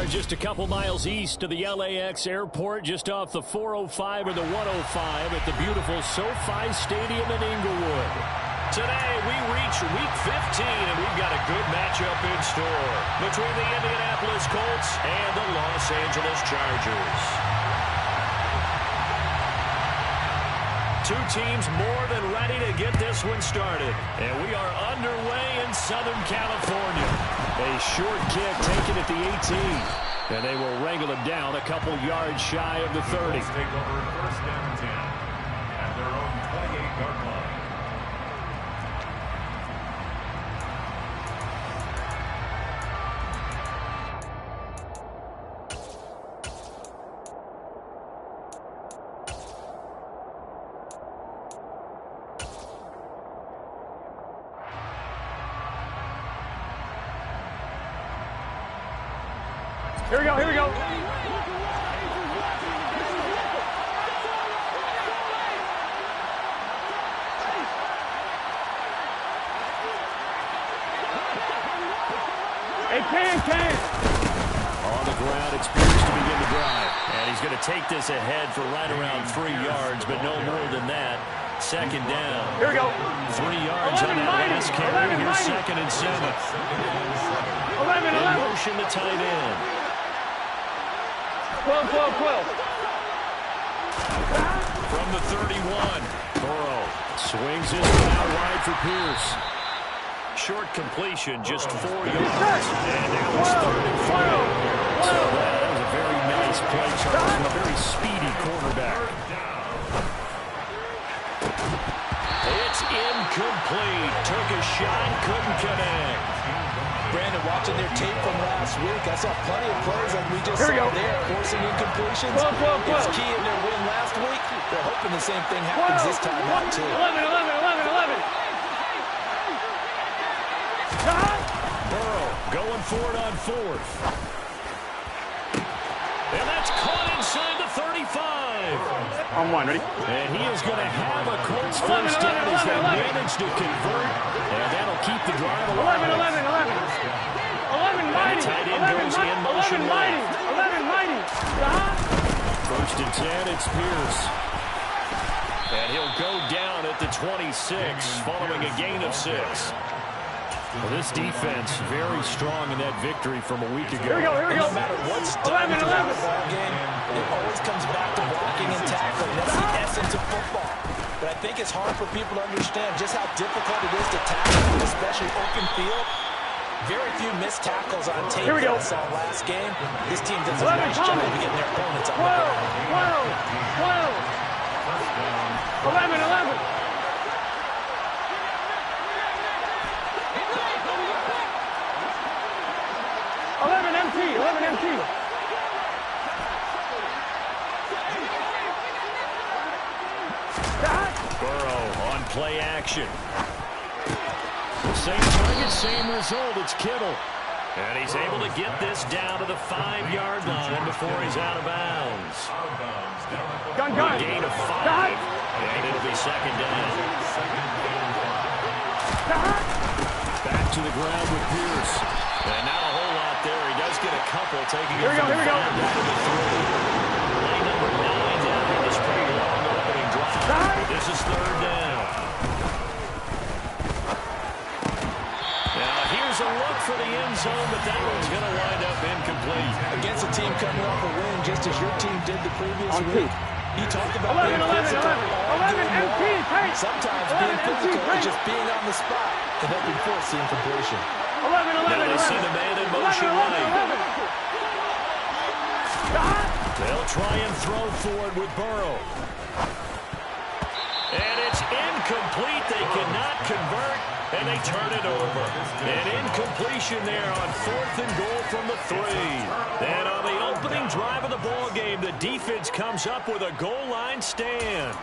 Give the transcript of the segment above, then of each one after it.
are just a couple miles east of the LAX airport, just off the 405 or the 105 at the beautiful SoFi Stadium in Inglewood. Today, we reach Week 15, and we've got a good matchup in store between the Indianapolis Colts and the Los Angeles Chargers. Two teams more than ready to get this one started. And we are underway in Southern California. A short kick taken at the 18. And they will wrangle him down a couple yards shy of the 30. Take over first down and 10 at their own 28-yard line. Here we go, here we go. It can. On the ground, it's Pierce to begin the drive. And he's going to take this ahead for right around 3 yards, but no more than that. Second down. Here we go. 3 yards on that last carry. Here's 2nd and 7. 11. In motion to tight end. 12. From the 31, Burrow swings this one out wide for Pierce. Short completion, just 4 yards. And now it's 3rd and 5. So that was a very nice play, Charles, from a very speedy quarterback. It's incomplete. Took a shot, couldn't connect. Brandon, watching their tape from last week, I saw plenty of plays like we just saw there, forcing incompletions. 12. It was key in their win last week. They're hoping the same thing happens this time out, too. 11. Burrow going for it on 4th. And that's caught inside the 35. On one, ready? And he is going to have a Colts first down as they manage to convert. And that'll keep the drive alive. 11, mighty. Tight end goes in motion 11, mighty. First and 10, it's Pierce. And he'll go down at the 26, following a gain of 6. Well, this defense very strong in that victory from a week ago. Here we go. No matter what's done in the ball game, it always comes back to blocking and tackling. That's the essence of football. But I think it's hard for people to understand just how difficult it is to tackle, especially open field. Very few missed tackles on tape that I saw last game. This team does a nice job of getting their opponents on the ground. 11. 11 MT. Burrow on play action. Same target, same result. It's Kittle. And he's able to get this down to the 5-yard line before he's out of bounds. Gun. A gain of 5. And it'll be 2nd down. Back to the ground with Pierce. And not a whole lot there. He does get a couple, taking it from the 5 down to the 3. Play number 9 down in this pretty long opening drive. This is 3rd down. Now here's a look for the end zone, but that one's going to wind up incomplete. Against a team coming off a win, just as your team did the previous week. You talked about 11 MT. Sometimes being physical is just being on the spot and helping force the incompletion. 11. Now they see the man in motion late. They'll try and throw forward with Burrow. And it's incomplete. They cannot convert, and they turn it over. An incompletion there on 4th and goal from the 3. And on the opening drive of the ball game, the defense comes up with a goal line stand.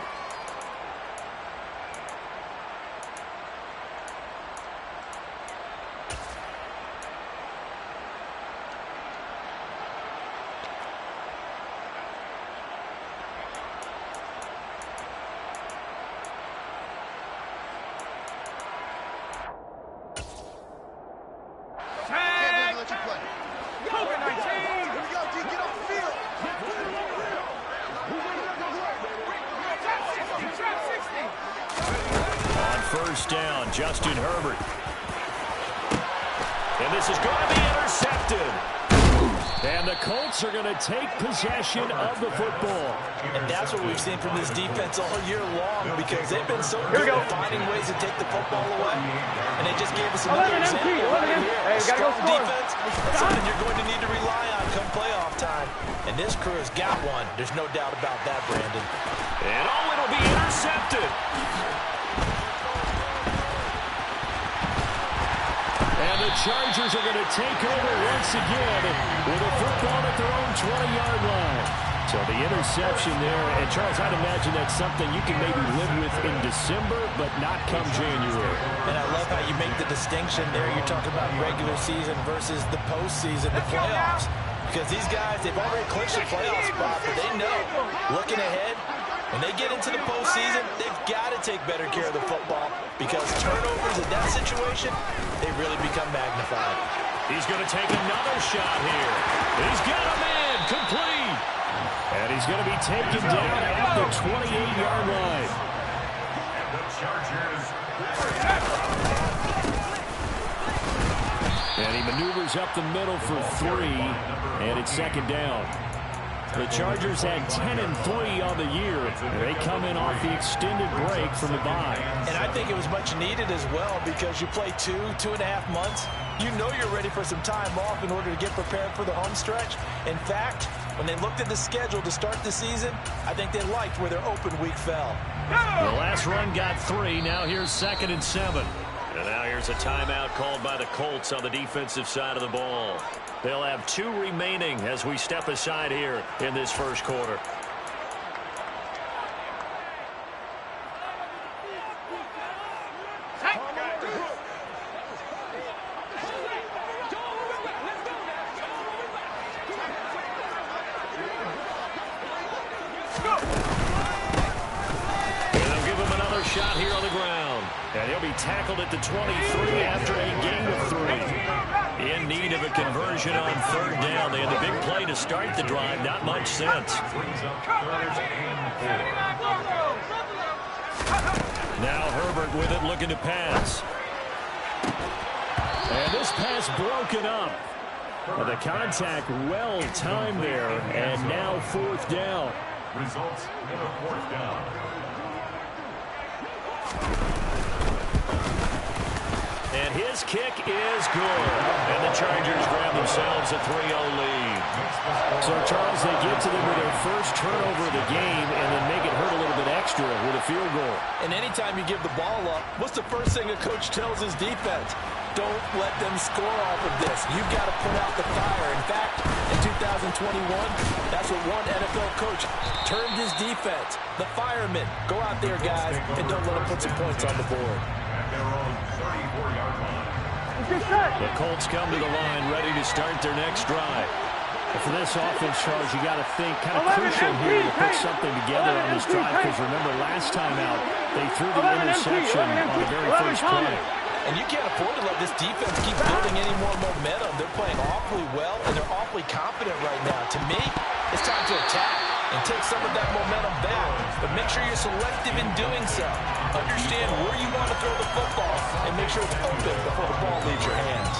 COVID-19. down. Justin Herbert. And this is going to be intercepted. And the Colts are going to take possession of the football. And that's what we've seen from this defense all year long, because they've been so good at finding ways to take the football away. And they just gave us another example right here. A strong defense, that's something you're going to need to rely on come playoff time. And this crew has got one. There's no doubt about that, Brandon. And it'll be intercepted. And the Chargers are going to take over once again with a football at their own 20-yard line. So the interception there. And, Charles, I'd imagine that's something you can maybe live with in December, but not come January. And I love how you make the distinction there. You're talking about regular season versus the postseason, the playoffs. Because these guys, they've already clinched a playoff spot, but they know, looking ahead, when they get into the postseason, they've got to take better care of the football, because turnovers in that situation, they really become magnified. He's going to take another shot here. He's got a man complete. And he's going to be taken down at the 28-yard line. And the Chargers. And he maneuvers up the middle for 3, and it's second down. The Chargers had 10-3 on the year. They come in off the extended break from the bye. And I think it was much needed as well, because you play 2.5 months. You know you're ready for some time off in order to get prepared for the home stretch. In fact, when they looked at the schedule to start the season, I think they liked where their open week fell. The last run got 3. Now here's 2nd and 7. And now here's a timeout called by the Colts on the defensive side of the ball. They'll have 2 remaining as we step aside here in this first quarter. Shot here on the ground. And he'll be tackled at the 23 after a gain of 3. In need of a conversion on 3rd down. They had the big play to start the drive. Not much sense. Now Herbert with it, looking to pass. And this pass broken up. The contact well timed there. And now 4th down. Results in a 4th down. And his kick is good. And the Chargers grab themselves a 3-0 lead. So, Charles, they get to them with their first turnover of the game and then make it hurt a little bit extra with a field goal. And anytime you give the ball up, what's the first thing a coach tells his defense? Don't let them score off of this. You've got to put out the fire. In fact, in 2021, that's what one NFL coach termed his defense. The firemen. Go out there, guys, and don't let them put some points on the board. At their own 34-yard line. The Colts come to the line ready to start their next drive. And for this offense, Charles, you got to think kind of crucial here to put something together on this drive, because remember, last time out, they threw the interception on the very first play. And you can't afford to let this defense keep building any more momentum. They're playing awfully well, and they're awfully confident right now. To me, it's time to attack and take some of that momentum back. But make sure you're selective in doing so. Understand where you want to throw the football, and make sure it's open before the ball leaves your hands.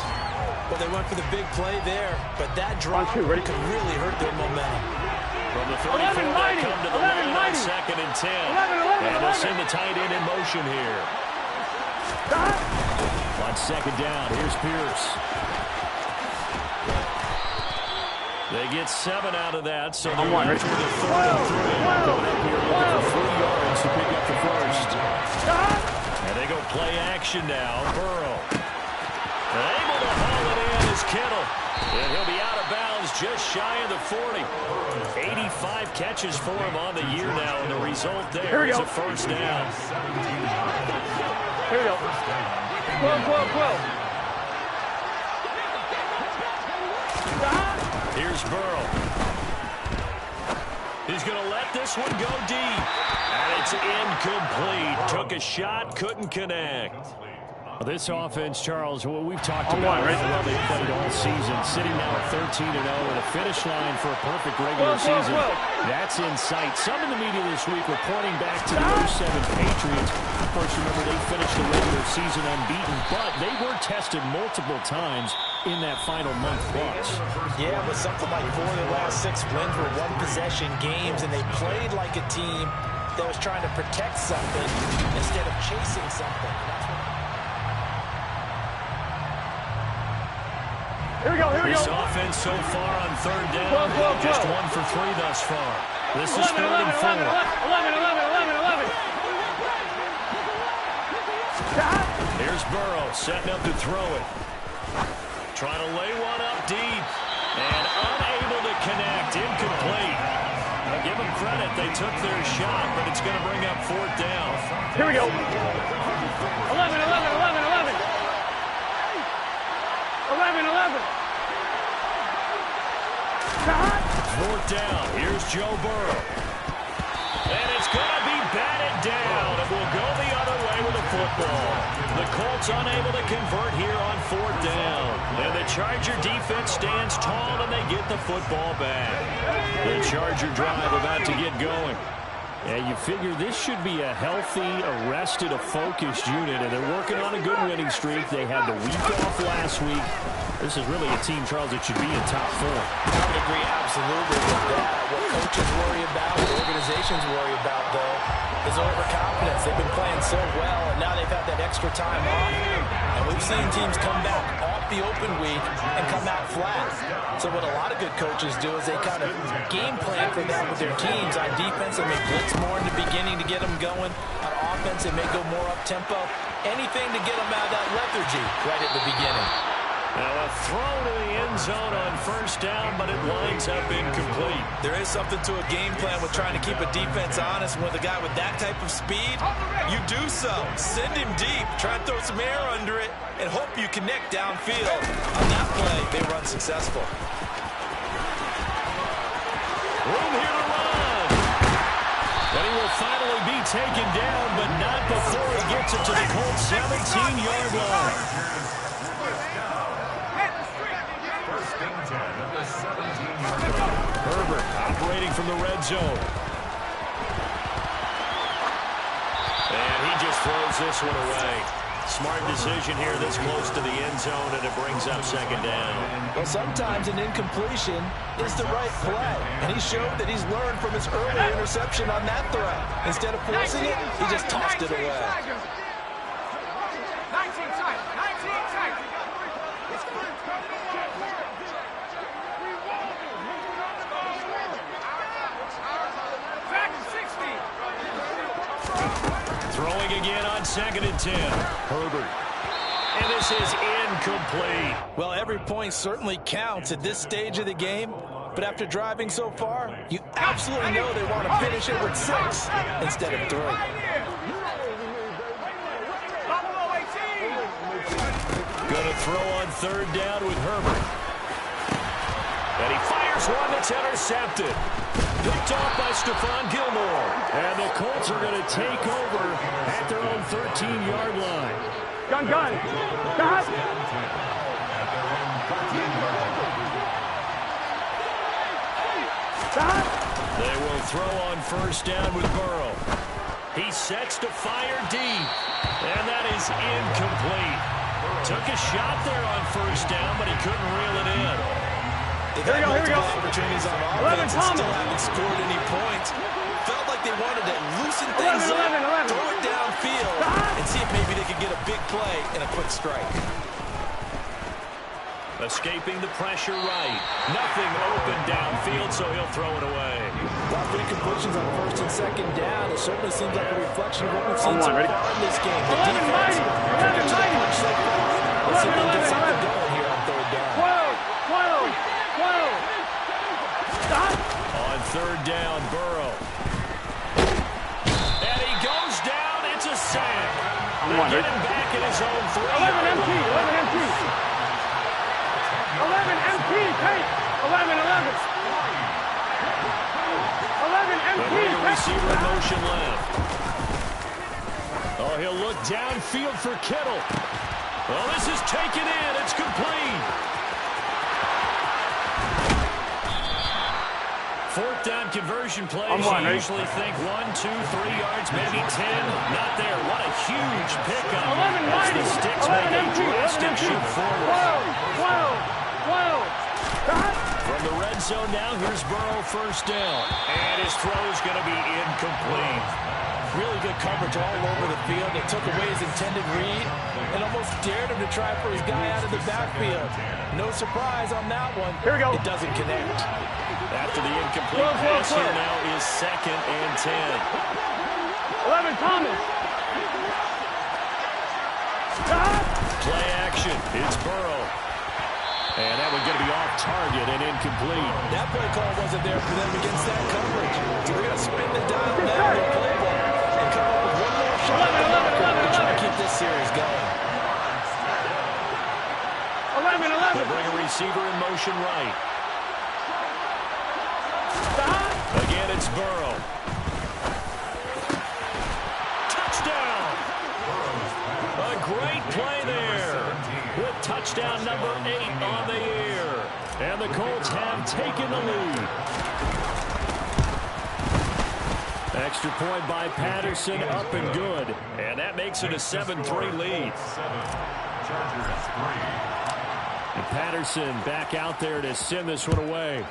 Well, they went for the big play there, but that drop could really hurt their momentum. From the 34, they come to the line on 2nd and 10. And they'll send the tight end in motion here. On 2nd down, here's Pierce. They get 7 out of that, so they're left with a 3rd and 3. Going up here looking for 3 yards to pick up the first. And they go play action now. Burrow. Able to haul it in is Kittle. And he'll be out of bounds just shy of the 40. 85 catches for him on the year now, and the result there is a first down. Here we go. 12. Here's Burrow. He's going to let this one go deep. And it's incomplete. Took a shot, couldn't connect. Well, this offense, Charles, we've talked about how well they played all season, sitting now at 13-0 and a finish line for a perfect regular season. That's in sight. Some in the media this week were pointing back to the 07 Patriots. Of course, remember, they finished the regular season unbeaten, but they were tested multiple times in that final month plus. Yeah, but something like 4 of the last 6 wins were one-possession games, and they played like a team that was trying to protect something instead of chasing something. Here we go. This offense so far on third down, just 1 for 3 thus far. This is 3rd and 4. 11. Here's Burrow setting up to throw it. Trying to lay one up deep. And unable to connect. Incomplete. I'll give them credit. They took their shot, but it's going to bring up 4th down. Here we go. 11. 4th down. Here's Joe Burrow. And it's going to be batted down. It will go the other way with the football. The Colts unable to convert here on 4th down. And the Charger defense stands tall and they get the football back. The Charger drive about to get going. Yeah, you figure this should be a healthy, arrested, a focused unit, and they're working on a good winning streak. They had the week off last week. This is really a team, Charles, that should be in top 4. I would agree absolutely with that. What coaches worry about, what organizations worry about, though, is overconfidence. They've been playing so well, and now they've had that extra time off. And we've seen teams come back off the open week and come out flat. So what a lot of good coaches do is they kind of game plan for that with their teams. On defense, they may blitz more in the beginning to get them going. On offense, they may go more up-tempo. Anything to get them out of that lethargy right at the beginning. Now a throw to the end zone on 1st down, but it winds up incomplete. There is something to a game plan with trying to keep a defense honest. With a guy with that type of speed, you do so. Send him deep, try and throw some air under it, and hope you connect downfield. On that play, they were unsuccessful. Room here to run. And he will finally be taken down, but not before he gets it to the Colts 17-yard line. Herbert operating from the red zone. And he just throws this one away. Smart decision here this close to the end zone, and it brings up 2nd down. Well, sometimes an incompletion is the right play. And he showed that he's learned from his earlier interception on that throw. Instead of forcing it, he just tossed it away. 19 times. Throwing again on 2nd and 10. Herbert. And this is incomplete. Well, every point certainly counts at this stage of the game. But after driving so far, you absolutely know they want to finish it with 6 instead of 3. Going to throw on 3rd down with Herbert. And he fires one that's intercepted. Picked off by Stephon Gilmore. And the Colts are going to take over at their own 13-yard line. Gun. Stop. They will throw on 1st down with Burrow. He sets to fire deep. And that is incomplete. Took a shot there on 1st down, but he couldn't reel it in. They've had multiple opportunities on offense and still haven't scored any points. Felt like they wanted to loosen things up, throw it downfield, and see if maybe they could get a big play and a quick strike. Escaping the pressure right. Nothing open downfield, so he'll throw it away. Well, 3 completions on 1st and 2nd down. It certainly seems like a reflection of what we've seen so far in this game. The defense took it to the punch so far. Let's see if they can get something going here on 3rd down. 12. Stop. On 3rd down, Burrow. And he goes down. It's a sack. They get him back in his own 3-yard line. 11 empty. 11 empty. Take. 11. 11 empty. The receiver in motion left. Oh, he'll look downfield for Kittle. taken in. It's complete. Fourth down conversion plays. You usually think 1, 2, 3 yards, maybe 10. Not there. What a huge pickup. As the Sticks make a drastic shoot forward. 12. From the red zone now, here's Burrow first down. And his throw's going to be incomplete. Really good coverage all over the field. It took away his intended read and almost dared him to try for his guy out of the backfield. No surprise on that one. Here we go. It doesn't connect. After the incomplete pass here now is 2nd and 10. 11, Thomas. Play action. It's Burrow. And that one's going to be off target and incomplete. That play call wasn't there for them against that coverage. So they're going to spin the dial now in the playbook and come up with one more shot to try to keep this series going. 11. They'll bring a receiver in motion right. Again, it's Burrow. Touchdown! A great play there. With touchdown number 8 on the year. And the Colts have taken the lead. Extra point by Patterson, up and good. And that makes it a 7-3 lead. Chargers 3. And Patterson back out there to send this one away.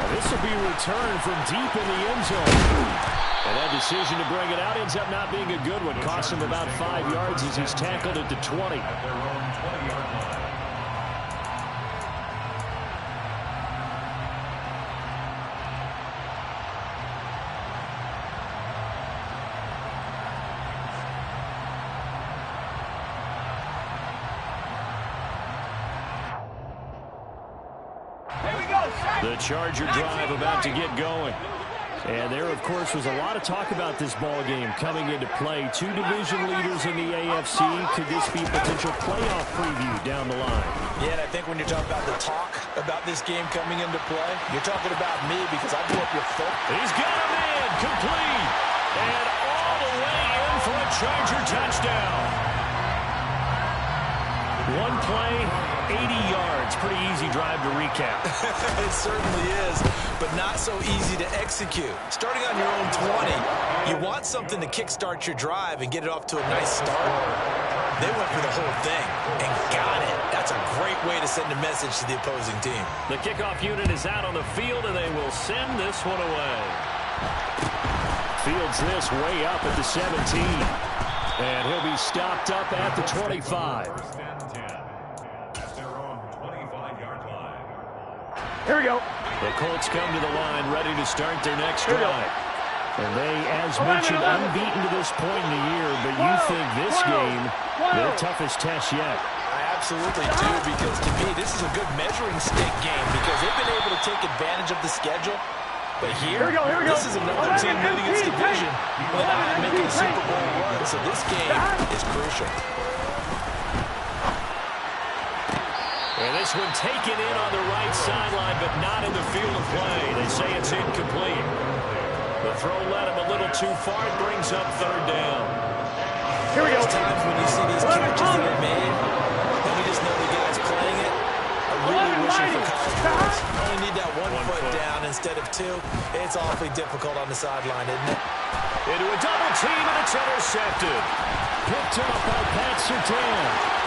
This will be returned from deep in the end zone. And that decision to bring it out ends up not being a good one. Costs him about 5 yards as he's tackled at the 20. At their own 20-yard line. The Charger drive about to get going. And there, of course, was a lot of talk about this ball game coming into play. 2 division leaders in the AFC. Could this be a potential playoff preview down the line? Yeah, and I think when you're talking about the talk about this game coming into play, you're talking about me because I grew up with folk. He's got a man, complete. And all the way in for a Charger touchdown. One play, 80 yards. Pretty easy drive to recap. It certainly is, but not so easy to execute. Starting on your own 20, you want something to kickstart your drive and get it off to a nice start. They went for the whole thing and got it. That's a great way to send a message to the opposing team. The kickoff unit is out on the field, and they will send this one away. Fields this way up at the 17. And he'll be stopped up at the 25. First and 10. At their own 25-yard line. Here we go. The Colts come to the line ready to start their next drive. And they, as mentioned, unbeaten to this point in the year, but you think this game, their toughest test yet. I absolutely do, because to me, this is a good measuring stick game because they've been able to take advantage of the schedule. But here we go. This is another team leading its division when not making a Super Bowl run, so this game is crucial. And this one taken in on the right sideline, but not in the field of play. They say it's incomplete. The throw led him a little too far. It brings up 3rd down. Here we go. There's times when you see these catches that are made, and you just know the guy's playing it. I'm really wishing for college boys. You only need that one foot down instead of 2. It's awfully difficult on the sideline, isn't it? Into a double team, and it's intercepted. Picked up by Pat Surtain.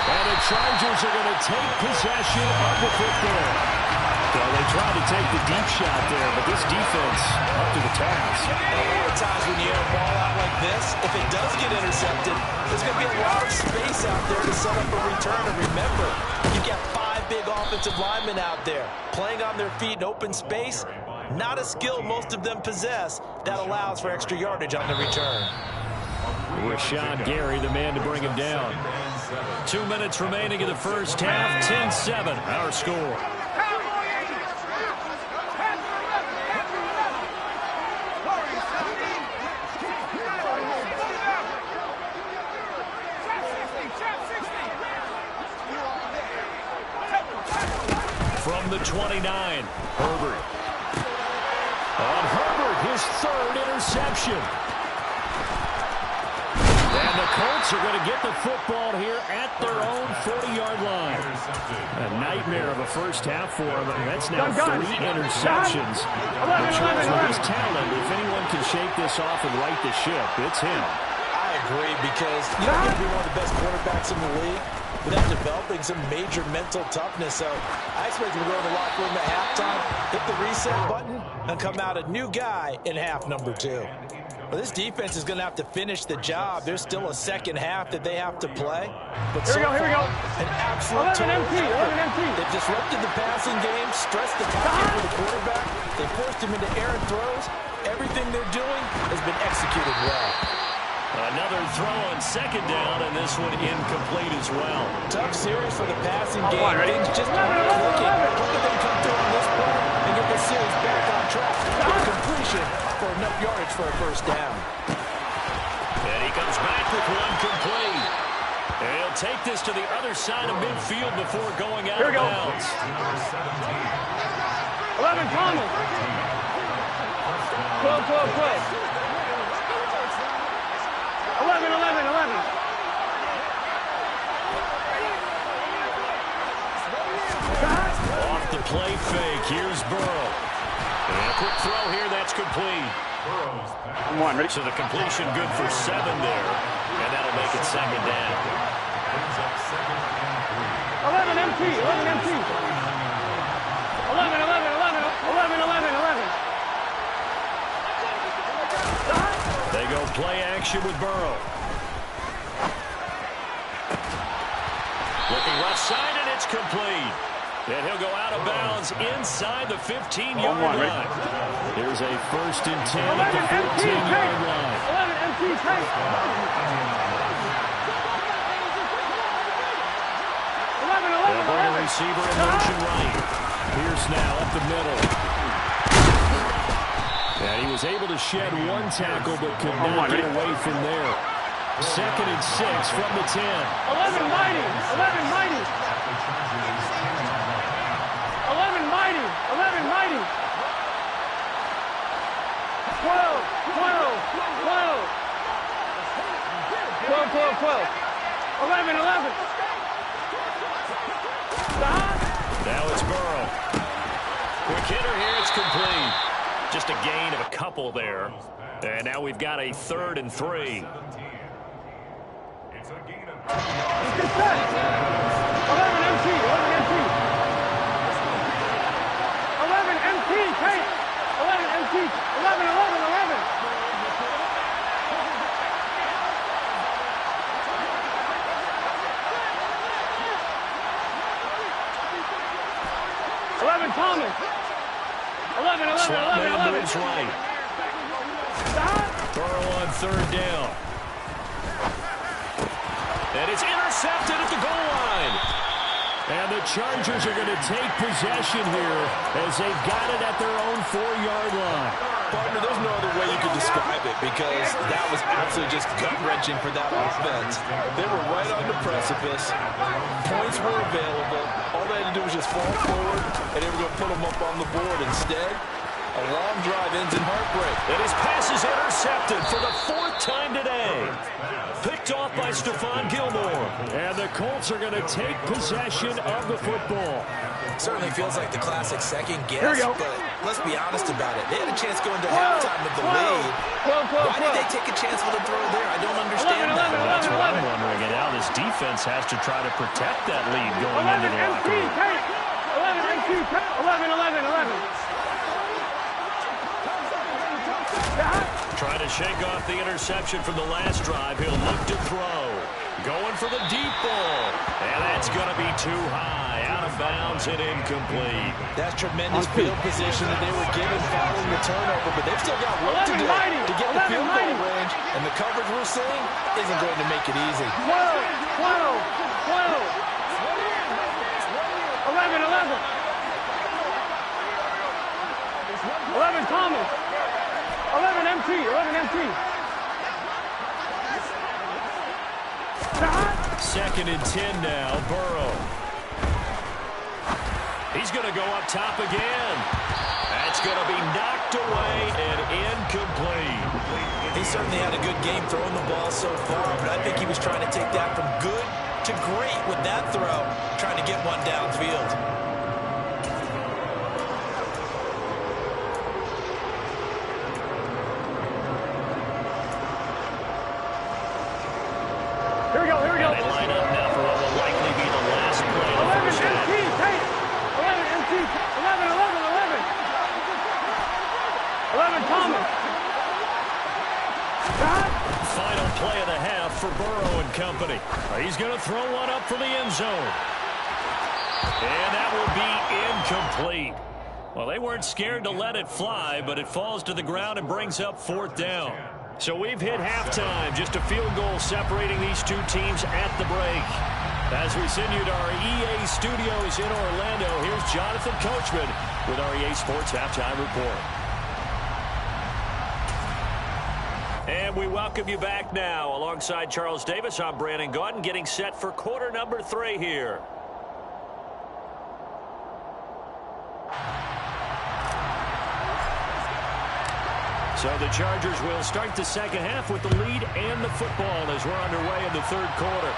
And the Chargers are going to take possession of the football. Well, they tried to take the deep shot there, but this defense up to the task. And a lot of times when you have a ball out like this, if it does get intercepted, there's going to be a lot of space out there to set up a return. And remember, you've got 5 big offensive linemen out there playing on their feet in open space. Not a skill most of them possess that allows for extra yardage on the return. Rashawn Gary, the man to bring him down. 2 minutes remaining in the first half. 10-7, our score. From the 29, Herbert. On Herbert, his 3rd interception. Colts are going to get the football here at their own 40-yard line. A nightmare of a first half for them. That's now 3 interceptions. The Chargers with his talent, if anyone can shake this off and right the ship, it's him. I agree, because you don't get to be one of the best quarterbacks in the league without developing some major mental toughness. So I expect him to go to the locker room at halftime, hit the reset button, and come out a new guy in half number 2. Well, this defense is going to have to finish the job. There's still a second half that they have to play. But Here we go. An absolute 11 MT. They've disrupted the passing game, stressed the pocket for the quarterback. They forced him into errant throws. Everything they're doing has been executed well. Another throw on second down, and this one incomplete as well. Tough series for the passing game. Things just aren't clicking. Look at them come through on this play and get the series back on track. With completion for enough yardage for a first down. And he comes back with one complete. And he'll take this to the other side of midfield before going out of bounds. 11 Thomas. 12. 11. Off the play fake. Here's Burrow. And a quick throw here. That's complete. Ready? So the completion good for 7 there. And that'll make it second down. 11 MT. 11. They go play action with Burrow. Looking left side, and it's complete. And he'll go out of bounds inside the 15-yard line. Here's a 1st and 10 at the 14-yard line. 11 MT. They'll bring a receiver in motion right. Pierce now up the middle. And he was able to shed 1 tackle, but could not get away from there. 2nd and 6 from the 10. 11 mighty. 12. 11. Now it's Burrow. Quick hitter here, it's complete. Just a gain of a couple there. And now we've got a 3rd and 3. It's a gain of 11 MT. 11 Thomas. 11. Moves right. Burrow on 3rd down. And it's intercepted at the goal line. And the Chargers are going to take possession here as they've got it at their own 4-yard line. Partner, there's no other way you could describe it, because that was absolutely just gut-wrenching for that offense. They were right on the precipice. Points were available. All they had to do was just fall forward, and they were going to put them up on the board. Instead, a long drive ends in heartbreak. And his pass is intercepted for the 4th time today. Picked off by Stephon Gilmore. And the Colts are going to take possession of the football. Certainly feels like the classic second guess, Here we go. but let's be honest about it. They had a chance going to halftime with the lead. 12. Why did they take a chance with a throw there? I don't understand 11. that. That's what I'm wondering. And now this defense has to try to protect that lead going into the locker room. 11. Trying to shake off the interception from the last drive. He'll look to throw. Going for the deep ball. And that's going to be too high. Out of bounds and incomplete. That's tremendous field position that they were given following the turnover, but they've still got work to do to get the field goal range. And the coverage we're seeing isn't going to make it easy. 11. 11 Thomas. 11 MT. 2nd and 10 now. Burrow. He's going to go up top again. That's going to be knocked away and incomplete. He certainly had a good game throwing the ball so far, but I think he was trying to take that from good to great with that throw, trying to get one downfield. Here we go, here we go. And they line up now for what will likely be the last play of the 11 first half. MT, take 11 MT, 11, 11, 11. 11 Thomas. Got. Final play of the half for Burrow and company. He's going to throw one up for the end zone. And that will be incomplete. Well, they weren't scared to let it fly, but it falls to the ground and brings up 4th down. So we've hit halftime. Just a field goal separating these two teams at the break. As we send you to our EA studios in Orlando, here's Jonathan Coachman with our EA Sports Halftime Report. And we welcome you back now. Alongside Charles Davis, I'm Brandon Gaudin, getting set for quarter number 3 here. So the Chargers will start the second half with the lead and the football as we're underway in the 3rd quarter.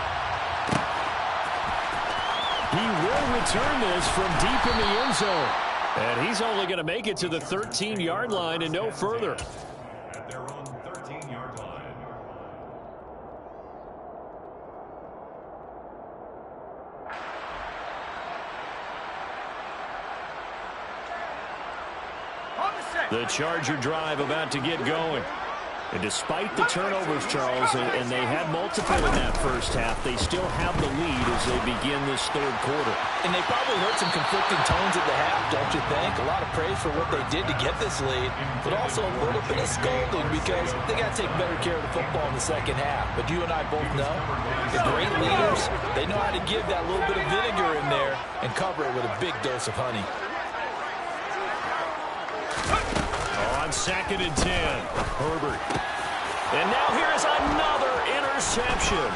He will return this from deep in the end zone. And he's only going to make it to the 13-yard line and no further. At their own 13-yard line. The Charger drive about to get going. And despite the turnovers, Charles, and they had multiple in that first half, they still have the lead as they begin this 3rd quarter. And they probably heard some conflicting tones at the half, don't you think? A lot of praise for what they did to get this lead, but also a little bit of scolding because they got to take better care of the football in the second half. But you and I both know the great leaders, they know how to give that little bit of vinegar in there and cover it with a big dose of honey. On 2nd and 10, Herbert. And now here's another interception.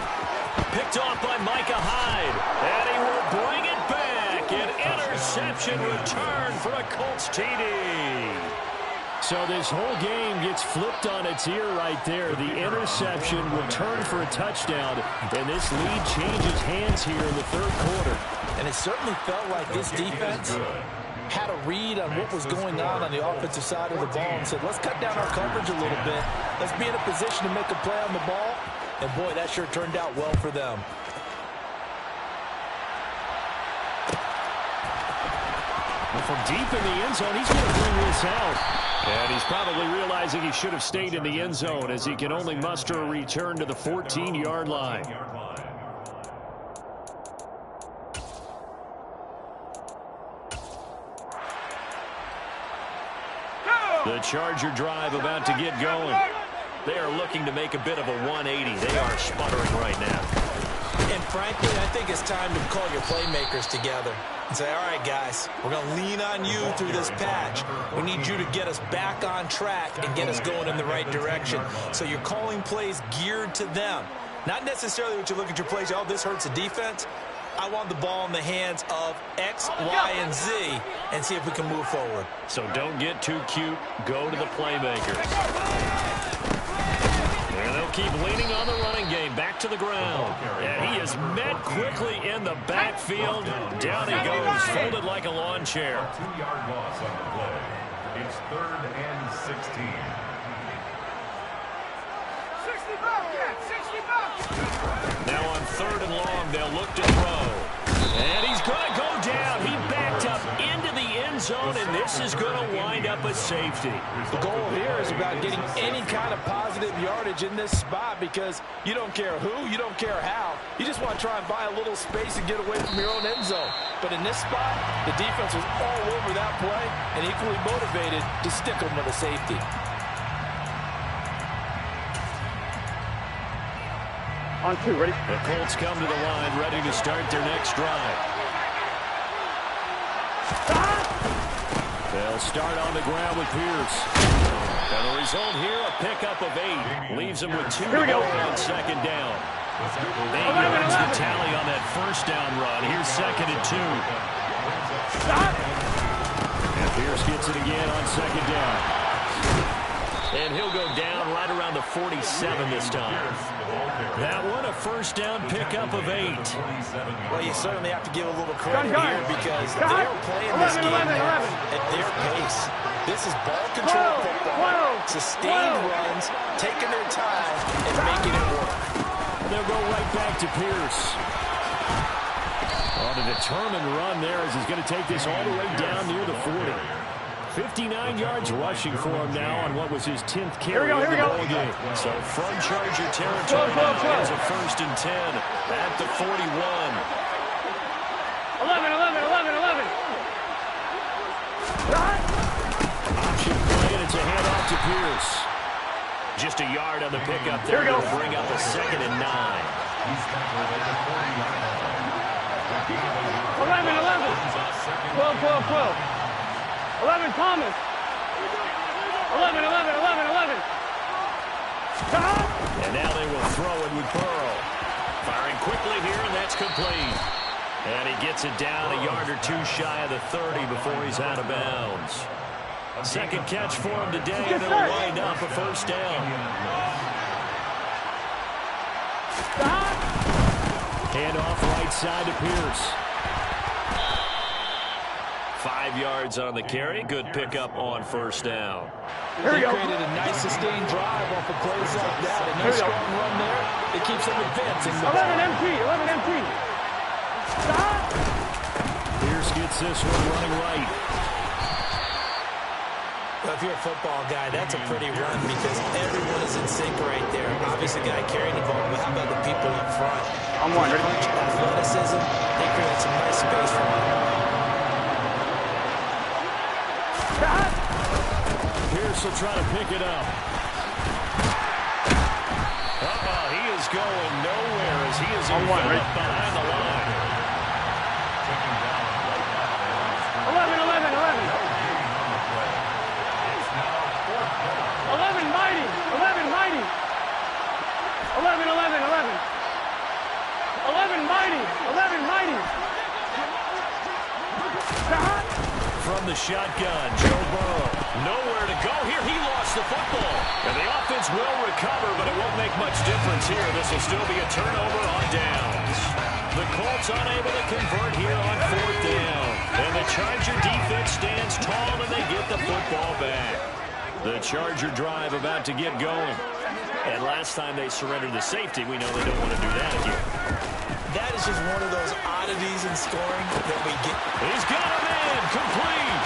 Picked off by Micah Hyde. And he will bring it back. An interception return for a Colts TD. So this whole game gets flipped on its ear right there. The interception returned for a touchdown. And this lead changes hands here in the 3rd quarter. And it certainly felt like this defense had a read on what was going on the offensive side of the ball and said, let's cut down our coverage a little bit. Let's be in a position to make a play on the ball. And, boy, that sure turned out well for them. Well, from deep in the end zone, he's going to bring this out. And he's probably realizing he should have stayed in the end zone as he can only muster a return to the 14-yard line. The Charger drive about to get going. They are looking to make a bit of a 180. They are sputtering right now. And frankly, I think it's time to call your playmakers together and say, all right, guys, we're going to lean on you through this patch. We need you to get us back on track and get us going in the right direction. So you're calling plays geared to them. Not necessarily what you look at your plays, oh, this hurts the defense. I want the ball in the hands of X, Y, and Z and see if we can move forward. So don't get too cute. Go to the playmakers. And they'll keep leaning on the running game. Back to the ground. And he is met quickly in the backfield. Down he goes, folded like a lawn chair. 2-yard loss on the play. It's 3rd and 16. 65. Now on 3rd and long, they'll look to throw. And he's going to go down. He backed up into the end zone, and this is going to wind up a safety. The goal here is about getting any kind of positive yardage in this spot because you don't care who, you don't care how. You just want to try and buy a little space and get away from your own end zone. But in this spot, the defense was all over that play and equally motivated to stick them with a safety. On 2, ready? The Colts come to the line, ready to start their next drive. They'll start on the ground with Pierce. And the result here, a pickup of 8. Leaves them with 2 to go on 2nd down. 8 yards the tally on that 1st down run. Here's 2nd and 2. And Pierce gets it again on 2nd down. And he'll go down right around the 47 this time. That one, a first down pickup of 8. Well, you certainly have to give a little credit here because they're playing this game at their pace. This is ball control football, sustained runs, taking their time, and making it work. They'll go right back to Pierce. On a determined run there as he's going to take this all the way down near the 40. 59 yards rushing for him now on what was his 10th carry of the ball game. So from Charger territory now is a 1st and 10 at the 41. 11. Option play, and it's a handoff to Pierce. Just a yard on the pickup there. Will bring up a 2nd and 9. 11. 12. 11, Thomas. 11. And now they will throw it with Burrow. Firing quickly here, and that's complete. And he gets it down a yard or two shy of the 30 before he's out of bounds. Second catch for him today, and it'll wind up a 1st down. Handoff right side to Pierce. 5 yards on the carry. Good pickup on 1st down. They created a nice sustained drive off of plays like that. A nice strong run there. It keeps them advancing. 11 empty. Pierce gets this one running right. Well, if you're a football guy, that's a pretty run because everyone is in sync right there. Obviously, the guy carrying the ball, but how about the people up front? I'm one. Athleticism, they create some nice space for him. Pierce will try to pick it up. He is going nowhere as he is enveloped behind the line. 11. 11 mighty. 11 mighty. 11 mighty. 11 mighty. From the shotgun, Joe Burrow. Nowhere to go here. He lost the football. And the offense will recover, but it won't make much difference here. This will still be a turnover on downs. The Colts unable to convert here on 4th down. And the Charger defense stands tall, and they get the football back. The Charger drive about to get going. And last time they surrendered the safety, we know they don't want to do that again. That is just one of those oddities in scoring that we get. He's got him in. Complete.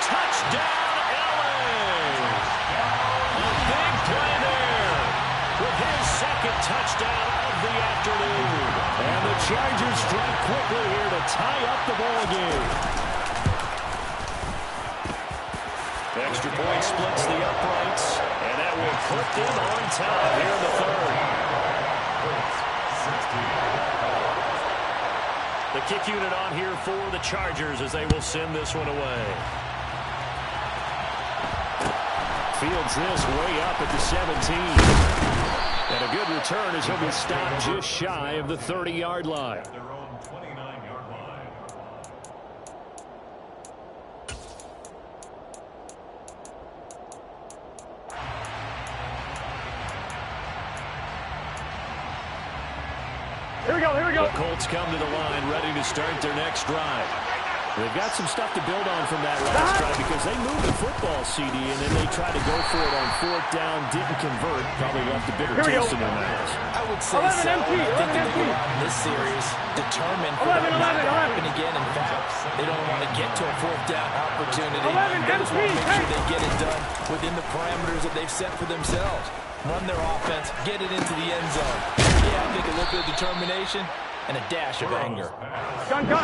Touchdown, LA. A big play there with his 2nd touchdown of the afternoon. And the Chargers strike quickly here to tie up the ball game. Extra point splits the uprights, and that will put them on top here in the 3rd. The kick unit on here for the Chargers as they will send this one away. Fields this way up at the 17. And a good return as he'll be stopped just shy of the 30-yard line. Their own 29-yard line. Here we go. The Colts come to the line ready to start their next drive. They've got some stuff to build on from that last drive because they moved the football, CD, and then they tried to go for it on 4th down, didn't convert, probably left a bitter taste in their mouths. I would say so. I think that they go out in this series determined for that not to happen again. In fact, they don't want to get to a 4th down opportunity. They just want to make sure they get it done within the parameters that they've set for themselves. Run their offense, get it into the end zone. Yeah, I think a little bit of determination and a dash of anger. Gun. 11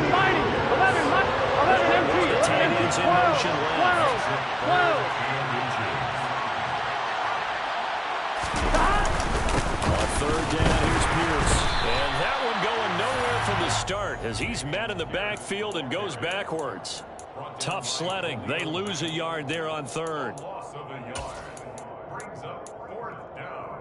mighty. 11 empty. The tight end's in motion left. 12. On 3rd down, here's Pierce. And that one going nowhere from the start as he's met in the backfield and goes backwards. Tough sledding. They lose a yard there on 3rd. Loss of a yard brings up 4th down.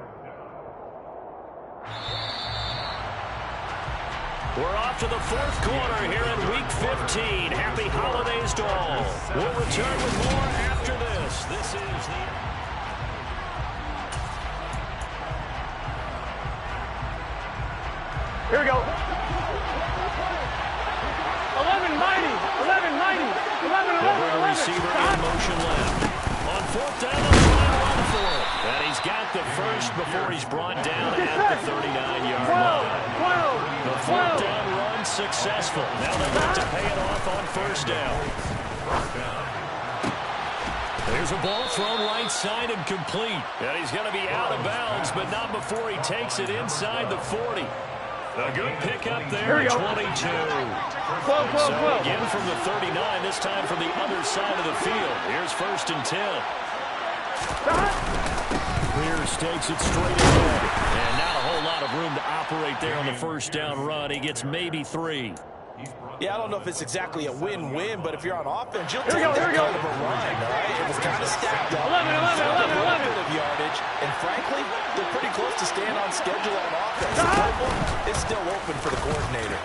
We're off to the 4th quarter here in Week 15. Happy holidays to all. We'll return with more after this. This is the... Here we go. 11 mighty. 11 mighty. 11, 11, 11. Receiver in motion left. On fourth down, they'll try and run for it. And he's got the first before he's brought down at the 39-yard line. 12. The fourth down run successful. Now they look to pay it off on first down. There's a ball thrown right side and complete. And he's going to be out of bounds, but not before he takes it inside the 40. A good pickup there at 22. So again from the 39, this time from the other side of the field. Here's 1st and 10. Clears takes it straight ahead. And not a whole lot of room to operate there on the first down run. He gets maybe 3. Yeah, I don't know if it's exactly a win-win, but if you're on offense, you'll take that kind of a run, all right? It was kind of stacked up. 11, 11, 11, 11. Bit of yardage, and frankly, they're pretty close to staying on schedule on offense. The playbook is still open for the coordinator.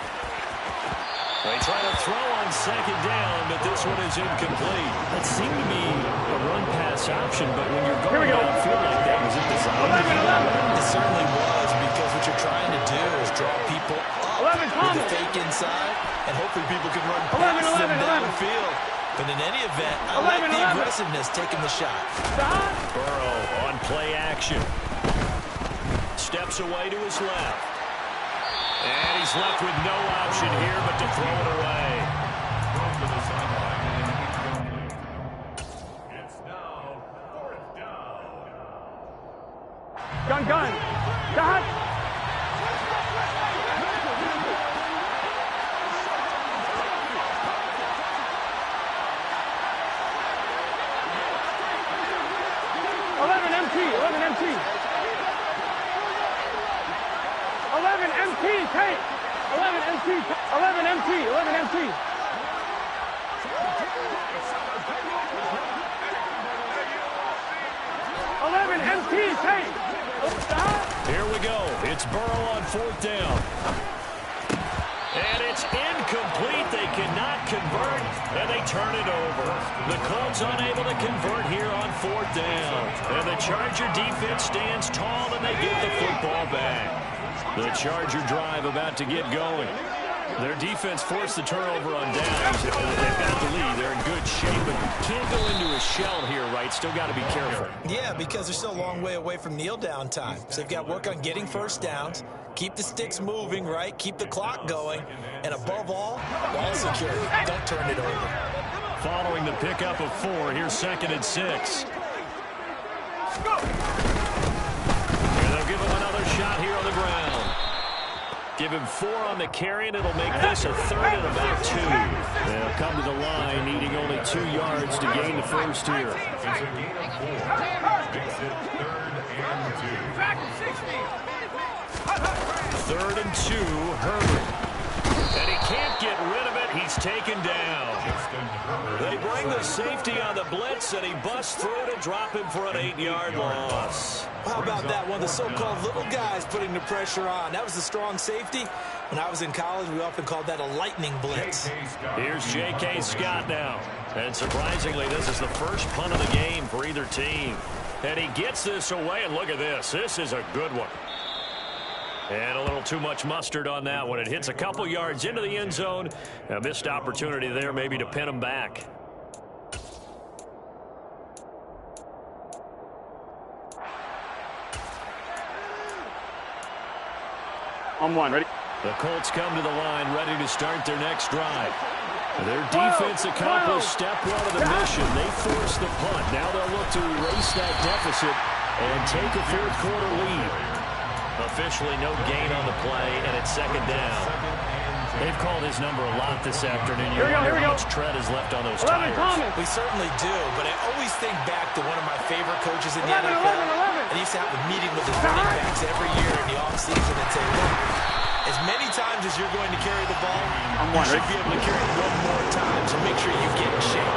They try to throw on second down, but this one is incomplete. That seemed to be a run-pass option, but when you're going downfield like that, was it designed? 11, 11. It certainly was, because what you're trying to do is draw people up 11, with a fake inside, and hopefully people can run past 11, them 11. downfield. But in any event, I 11, like the 11. aggressiveness taking the shot. Burrow on play action. Steps away to his left. And he's left with no option here but to throw it away. It's now 4th down. Gun. Dot. MT. 11 MT, Kate. 11 MT. 11 MT. 11 MT. Here we go. It's Burrow on 4th down. And it's incomplete. They cannot convert, and they turn it over. The Colts unable to convert here on 4th down. And the Charger defense stands tall, and they get the football back. The Charger drive about to get going. Their defense forced the turnover on downs. They've got the lead. They're in good shape, but can't go into a shell here, right? Still got to be careful. Yeah, because they're still a long way away from kneel down time. So they've got to work on getting first downs, keep the sticks moving, right? Keep the clock going. And above all, ball security. Don't turn it over. Following the pickup of 4, here's 2nd and 6. And they'll give him another shot here on the ground. Give him 4 on the carry, and it'll make this a 3rd and about 2. They'll come to the line, needing only 2 yards to gain the first here. It's a gain of 4. Makes it 3rd and 2, Herbert. And he can't get rid of it. He's taken down. They bring the safety on the blitz, and he busts through to drop him for an 8-yard loss. How about that? One of the so-called little guys putting the pressure on. That was the strong safety. When I was in college, we often called that a lightning blitz. Here's J.K. Scott now. And surprisingly, this is the first punt of the game for either team. And he gets this away, and look at this. This is a good one. And a little too much mustard on that one. It hits a couple yards into the end zone. A missed opportunity there maybe to pin him back. On 1, ready? The Colts come to the line ready to start their next drive. Their defense accomplished step 1 of the mission. They forced the punt. Now they'll look to erase that deficit and take a 4th quarter lead. Officially no gain on the play, and it's 2nd down. They've called his number a lot this afternoon. You wonder how much tread is left on those tires. We certainly do, but I always think back to one of my favorite coaches in the NFL. I used to have a meeting with his running backs every year in the offseason and say, look, as many times as you're going to carry the ball, you should be able to carry it 1 more time, so make sure you get in shape.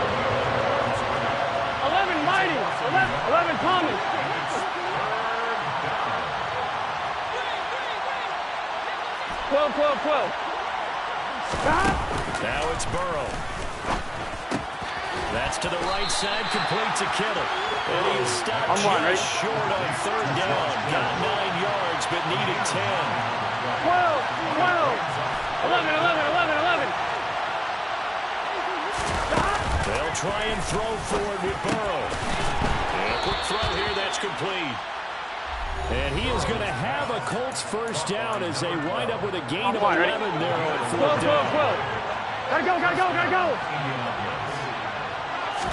11 mighty, 11 Thomas. Twelve. Now it's Burrow. That's to the right side, complete to Kittle. And he is stopped just short on 3rd down. Got 9 yards, but needed 10. 11, 11, 11. They'll try and throw forward with Burrow. And a quick throw here, that's complete. And he is going to have a Colts first down as they wind up with a gain of 11 there on fourth down. Gotta go.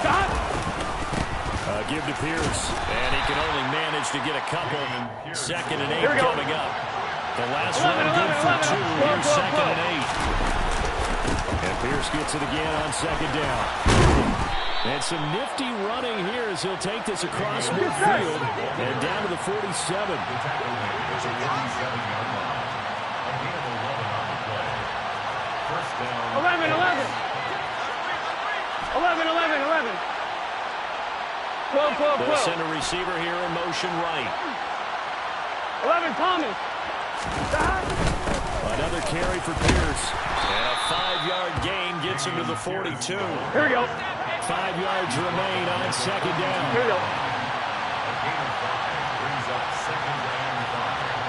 Stop. Give to Pierce, and he can only manage to get a couple. 2nd and 8 coming up. The last one good for 2. Here's 2nd and 8. And Pierce gets it again on 2nd down. And some nifty running here as he'll take this across midfield and down to the 47. 12. They'll send a receiver here in motion right. 11, Thomas. Another carry for Pierce. And a 5-yard gain gets him to the 42. Here we go. 5 yards remain on 2nd down. Here we go.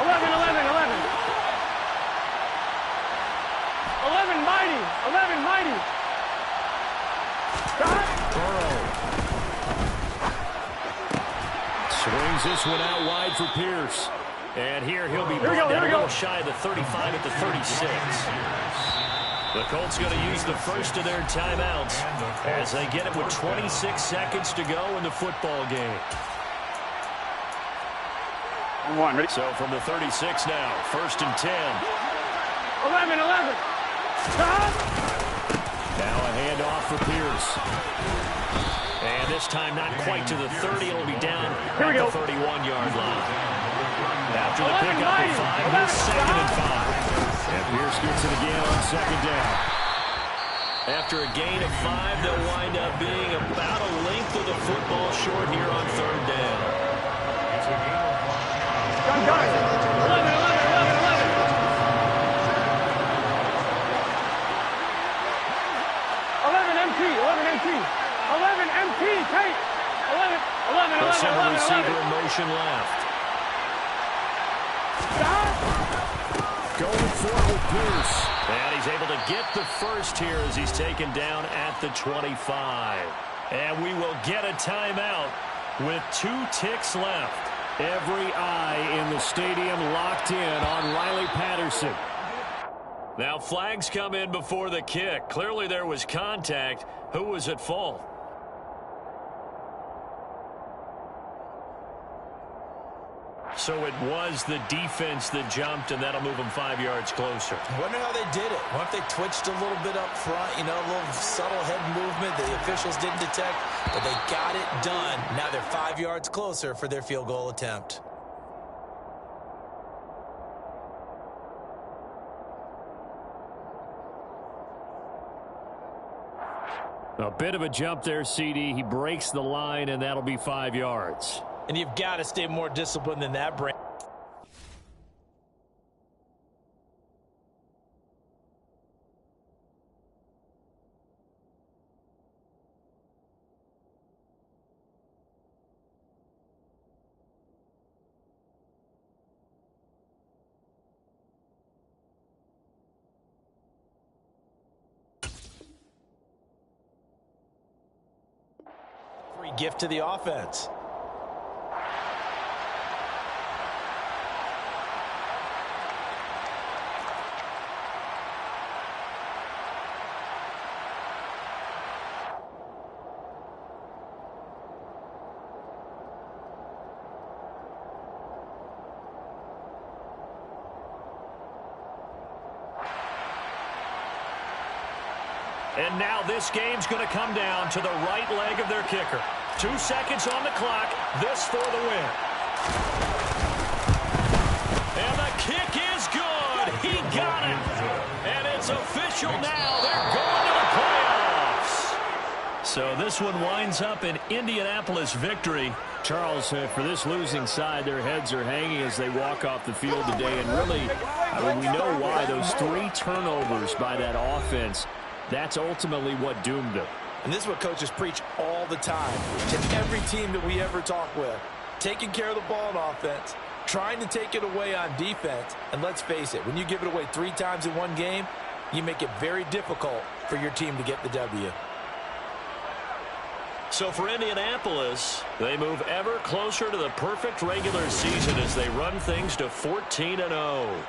11. 11 mighty. 11 mighty. Burrow. Swings this one out wide for Pierce. And here he'll be brought down a little shy of the 35 at the 36. The Colts going to use the first of their timeouts as they get it with 26 seconds to go in the football game. So from the 36 now, 1st and 10. 11. Now a handoff for Pierce. And this time not quite to the 30. It'll be down at the 31-yard line. After the pickup of 5, here's 2nd and 5. And Pierce gets it again on 2nd down. After a gain of 5, they'll wind up being about a length of the football short here on 3rd down. Gun. 11. 11 MT, Kate. 11. They'll send a receiver in motion left. Going for it with Pierce. And he's able to get the first here as he's taken down at the 25. And we will get a timeout with 2 ticks left. Every eye in the stadium locked in on Riley Patterson. Now flags come in before the kick. Clearly there was contact. Who was at fault? So it was the defense that jumped, and that'll move them 5 yards closer. I wonder how they did it. What if they twitched a little bit up front, a little subtle head movement the officials didn't detect, but they got it done. Now they're 5 yards closer for their field goal attempt. A bit of a jump there, CD. He breaks the line, and that'll be 5 yards. And you've got to stay more disciplined than that, Brand. Free gift to the offense. And now this game's going to come down to the right leg of their kicker. 2 seconds on the clock. This for the win. And the kick is good. He got it. And it's official now. They're going to the playoffs. So this one winds up an Indianapolis victory. Charles, for this losing side, their heads are hanging as they walk off the field today. And really, we know why. Those 3 turnovers by that offense, that's ultimately what doomed them. And this is what coaches preach all the time to every team that we ever talk with. Taking care of the ball on offense, trying to take it away on defense. And let's face it, when you give it away 3 times in one game, you make it very difficult for your team to get the W. So for Indianapolis, they move ever closer to the perfect regular season as they run things to 14-0.